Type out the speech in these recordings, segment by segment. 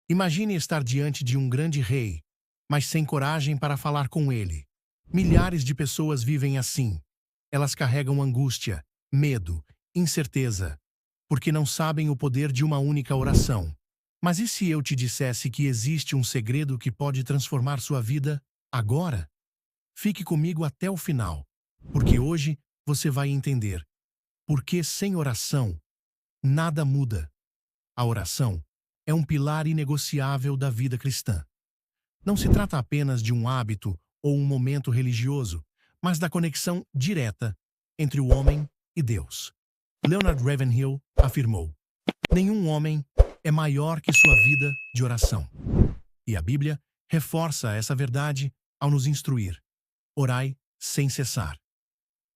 Imagine estar diante de um grande rei, mas sem coragem para falar com ele. Milhares de pessoas vivem assim. Elas carregam angústia, medo, incerteza, porque não sabem o poder de uma única oração. Mas e se eu te dissesse que existe um segredo que pode transformar sua vida agora? Fique comigo até o final, porque hoje você vai entender porque sem oração nada muda. A oração é um pilar inegociável da vida cristã. Não se trata apenas de um hábito ou um momento religioso, mas da conexão direta entre o homem e Deus. Leonard Ravenhill afirmou: nenhum homem é maior que sua vida de oração. E a Bíblia reforça essa verdade ao nos instruir: orai sem cessar.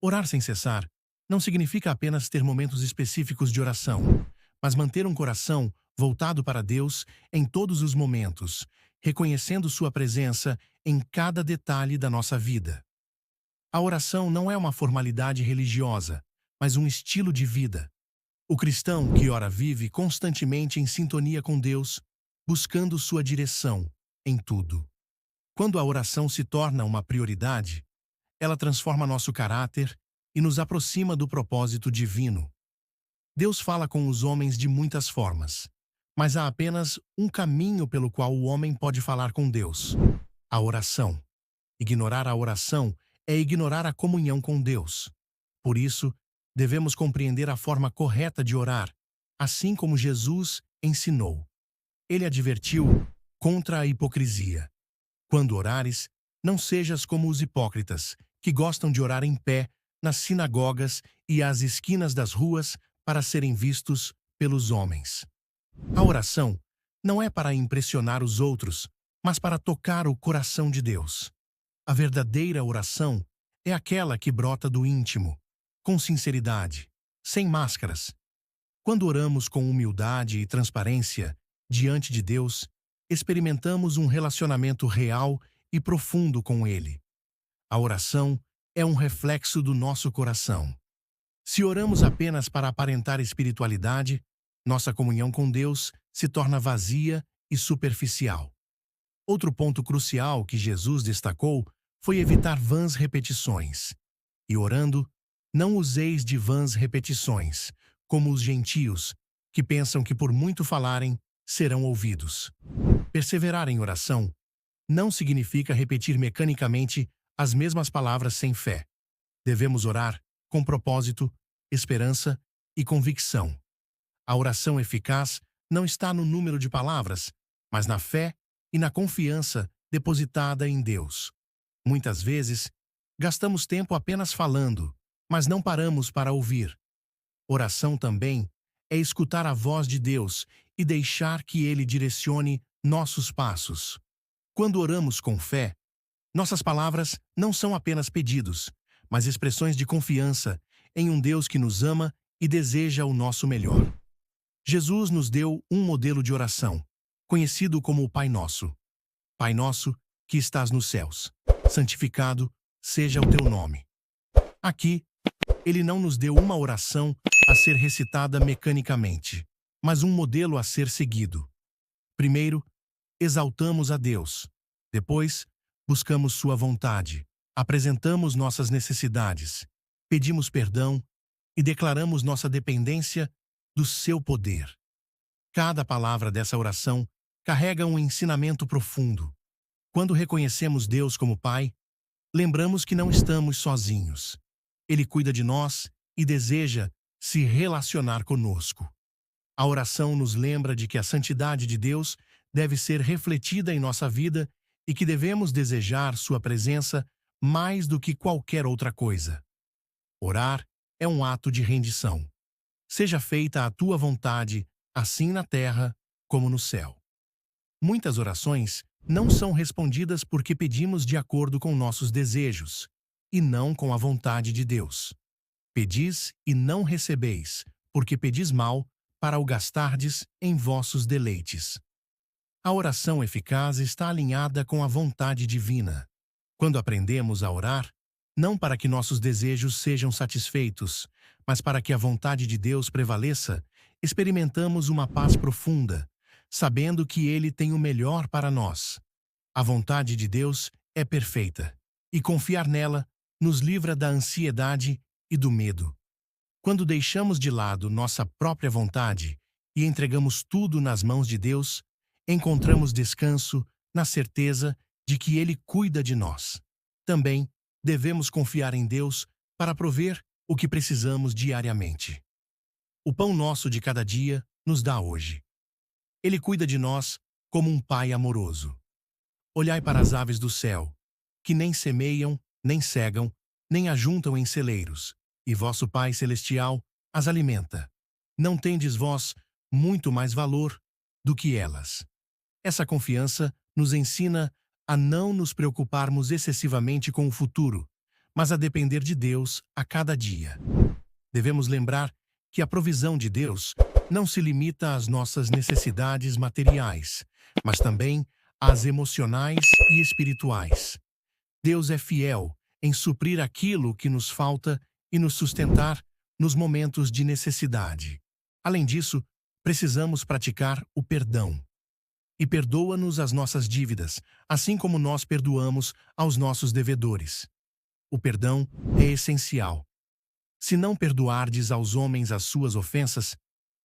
Orar sem cessar não significa apenas ter momentos específicos de oração, mas manter um coração voltado para Deus em todos os momentos, reconhecendo sua presença em cada detalhe da nossa vida. A oração não é uma formalidade religiosa, mas um estilo de vida. O cristão que ora vive constantemente em sintonia com Deus, buscando sua direção em tudo. Quando a oração se torna uma prioridade, ela transforma nosso caráter e nos aproxima do propósito divino. Deus fala com os homens de muitas formas, mas há apenas um caminho pelo qual o homem pode falar com Deus: a oração. Ignorar a oração é ignorar a comunhão com Deus. Por isso, devemos compreender a forma correta de orar, assim como Jesus ensinou. Ele advertiu contra a hipocrisia. Quando orares, não sejas como os hipócritas, que gostam de orar em pé, nas sinagogas e às esquinas das ruas, para serem vistos pelos homens. A oração não é para impressionar os outros, mas para tocar o coração de Deus. A verdadeira oração é aquela que brota do íntimo, com sinceridade, sem máscaras. Quando oramos com humildade e transparência diante de Deus, experimentamos um relacionamento real e profundo com Ele. A oração é um reflexo do nosso coração. Se oramos apenas para aparentar espiritualidade, nossa comunhão com Deus se torna vazia e superficial. Outro ponto crucial que Jesus destacou foi evitar vãs repetições. E orando, não useis de vãs repetições, como os gentios, que pensam que por muito falarem, serão ouvidos. Perseverar em oração não significa repetir mecanicamente as mesmas palavras sem fé. Devemos orar com propósito, esperança e convicção. A oração eficaz não está no número de palavras, mas na fé e na confiança depositada em Deus. Muitas vezes, gastamos tempo apenas falando, mas não paramos para ouvir. Oração também é escutar a voz de Deus e deixar que Ele direcione nossos passos. Quando oramos com fé, nossas palavras não são apenas pedidos, mas expressões de confiança em um Deus que nos ama e deseja o nosso melhor. Jesus nos deu um modelo de oração, conhecido como o Pai Nosso. Pai nosso, que estás nos céus, santificado seja o teu nome. Aqui, ele não nos deu uma oração a ser recitada mecanicamente, mas um modelo a ser seguido. Primeiro, exaltamos a Deus. Depois, buscamos sua vontade, apresentamos nossas necessidades, pedimos perdão e declaramos nossa dependência do seu poder. Cada palavra dessa oração carrega um ensinamento profundo. Quando reconhecemos Deus como Pai, lembramos que não estamos sozinhos. Ele cuida de nós e deseja se relacionar conosco. A oração nos lembra de que a santidade de Deus deve ser refletida em nossa vida e que devemos desejar sua presença mais do que qualquer outra coisa. Orar é um ato de rendição. Seja feita a tua vontade, assim na terra como no céu. Muitas orações não são respondidas porque pedimos de acordo com nossos desejos, e não com a vontade de Deus. Pedis e não recebeis, porque pedis mal, para o gastardes em vossos deleites. A oração eficaz está alinhada com a vontade divina. Quando aprendemos a orar, não para que nossos desejos sejam satisfeitos, mas para que a vontade de Deus prevaleça, experimentamos uma paz profunda, sabendo que Ele tem o melhor para nós. A vontade de Deus é perfeita, e confiar nela nos livra da ansiedade e do medo. Quando deixamos de lado nossa própria vontade e entregamos tudo nas mãos de Deus, encontramos descanso na certeza de que Ele cuida de nós. Também devemos confiar em Deus para prover o que precisamos diariamente. O pão nosso de cada dia nos dá hoje. Ele cuida de nós como um pai amoroso. Olhai para as aves do céu, que nem semeiam, nem cegam, nem ajuntam em celeiros, e vosso Pai Celestial as alimenta. Não tendes vós muito mais valor do que elas? Essa confiança nos ensina a não nos preocuparmos excessivamente com o futuro, mas a depender de Deus a cada dia. Devemos lembrar que a provisão de Deus não se limita às nossas necessidades materiais, mas também às emocionais e espirituais. Deus é fiel em suprir aquilo que nos falta e nos sustentar nos momentos de necessidade. Além disso, precisamos praticar o perdão. E perdoa-nos as nossas dívidas, assim como nós perdoamos aos nossos devedores. O perdão é essencial. Se não perdoardes aos homens as suas ofensas,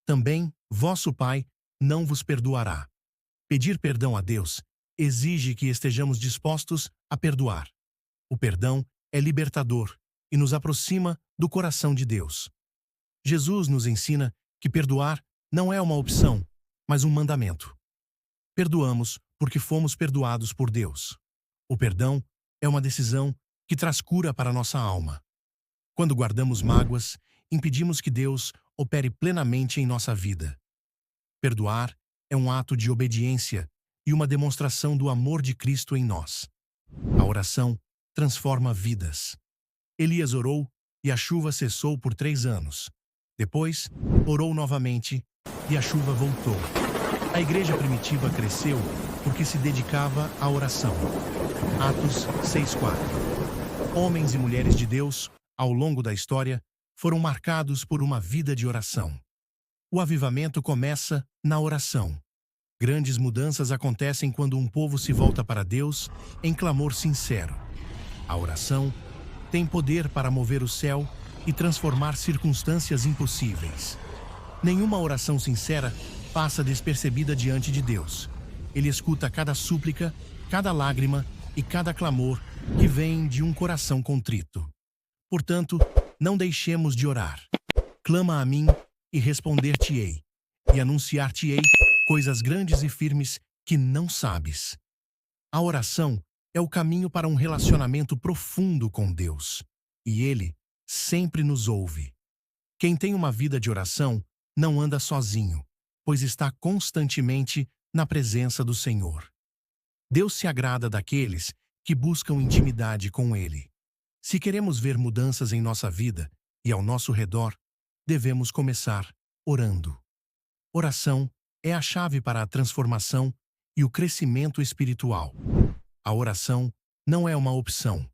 também vosso Pai não vos perdoará. Pedir perdão a Deus exige que estejamos dispostos a perdoar. O perdão é libertador e nos aproxima do coração de Deus. Jesus nos ensina que perdoar não é uma opção, mas um mandamento. Perdoamos porque fomos perdoados por Deus. O perdão é uma decisão que traz cura para nossa alma. Quando guardamos mágoas, impedimos que Deus opere plenamente em nossa vida. Perdoar é um ato de obediência e uma demonstração do amor de Cristo em nós. A oração transforma vidas. Elias orou e a chuva cessou por 3 anos. Depois, orou novamente e a chuva voltou. A igreja primitiva cresceu porque se dedicava à oração. Atos 6:4. Homens e mulheres de Deus, ao longo da história, foram marcados por uma vida de oração. O avivamento começa na oração. Grandes mudanças acontecem quando um povo se volta para Deus em clamor sincero. A oração tem poder para mover o céu e transformar circunstâncias impossíveis. Nenhuma oração sincera passa despercebida diante de Deus. Ele escuta cada súplica, cada lágrima e cada clamor que vem de um coração contrito. Portanto, não deixemos de orar. Clama a mim e responder-te-ei, e anunciar-te-ei coisas grandes e firmes que não sabes. A oração é o caminho para um relacionamento profundo com Deus, e Ele sempre nos ouve. Quem tem uma vida de oração não anda sozinho, pois está constantemente na presença do Senhor. Deus se agrada daqueles que buscam intimidade com Ele. Se queremos ver mudanças em nossa vida e ao nosso redor, devemos começar orando. Oração é a chave para a transformação e o crescimento espiritual. A oração não é uma opção,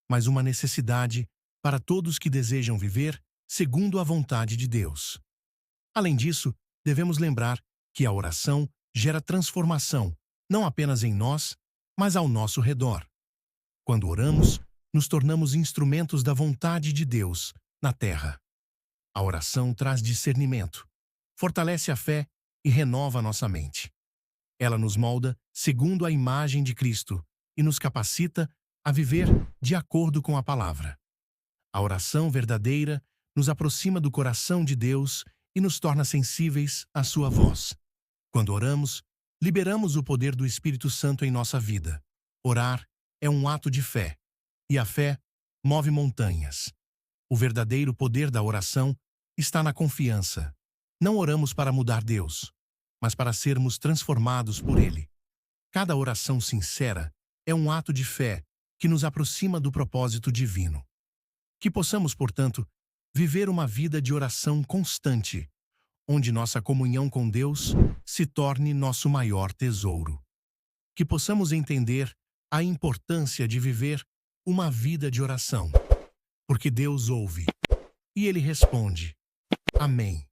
mas uma necessidade para todos que desejam viver segundo a vontade de Deus. Além disso, devemos lembrar que a oração gera transformação, não apenas em nós, mas ao nosso redor. Quando oramos, nos tornamos instrumentos da vontade de Deus na terra. A oração traz discernimento, fortalece a fé e renova nossa mente. Ela nos molda segundo a imagem de Cristo e nos capacita a viver de acordo com a palavra. A oração verdadeira nos aproxima do coração de Deus e nos torna sensíveis à sua voz. Quando oramos, liberamos o poder do Espírito Santo em nossa vida. Orar é um ato de fé, e a fé move montanhas. O verdadeiro poder da oração está na confiança. Não oramos para mudar Deus, mas para sermos transformados por Ele. Cada oração sincera é um ato de fé que nos aproxima do propósito divino. Que possamos, portanto, viver uma vida de oração constante, onde nossa comunhão com Deus se torne nosso maior tesouro. Que possamos entender a importância de viver uma vida de oração, porque Deus ouve e Ele responde. Amém.